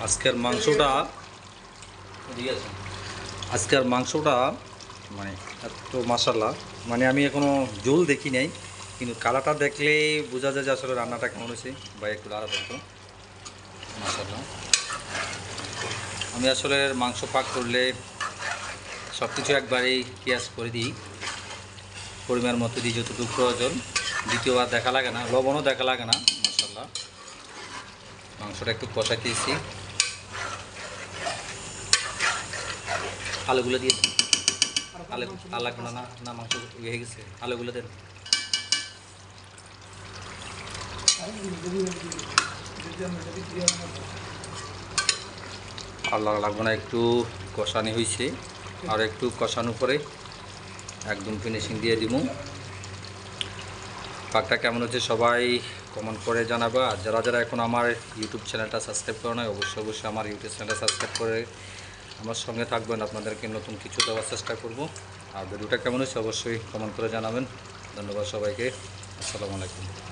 আজকের মাংসটা মানে এত মাশাআল্লাহ, মানে আমি এখনো ঝোল দেখি নাই, কিন্তু কালারটা দেখলে বোঝা যায় যে আসলে রান্নাটা কেমন হয়েছে। ভাই একটু লাড়া দেখতো মাশাআল্লাহ। আমি আসলে মাংস পাক করলে সব কিছু একবারেই পেঁয়াজ করে দিই, পরিমাণ মতো দিই যতটুকু প্রয়োজন। দ্বিতীয়বার দেখা লাগে না, লবণও দেখা লাগে না মাশাআল্লাহ। মাংসটা একটু কষাইতেছি, আলুগুলো দিয়ে দিন। আলু লাগবে না, না মাংস হয়ে গেছে, আলুগুলো দেন। আল্লাহ লাগবে না, একটু কষানি হয়েছে, আর একটু কষানোর পরে একদম ফিনিশিং দিয়ে দিব। পাকটা কেমন হচ্ছে সবাই কমেন্ট করে জানাবা। আর যারা যারা এখন আমার ইউটিউব চ্যানেলটা সাবস্ক্রাইব করে নাই, অবশ্যই আমার ইউটিউব চ্যানেলটা সাবস্ক্রাইব করে আমার সঙ্গে থাকবেন, আপনাদেরকে নতুন কিছু দেওয়ার চেষ্টা করব। আর ভিডিওটা কেমন হচ্ছে অবশ্যই কমেন্ট করে জানাবেন। ধন্যবাদ সবাইকে, আসসালামু আলাইকুম।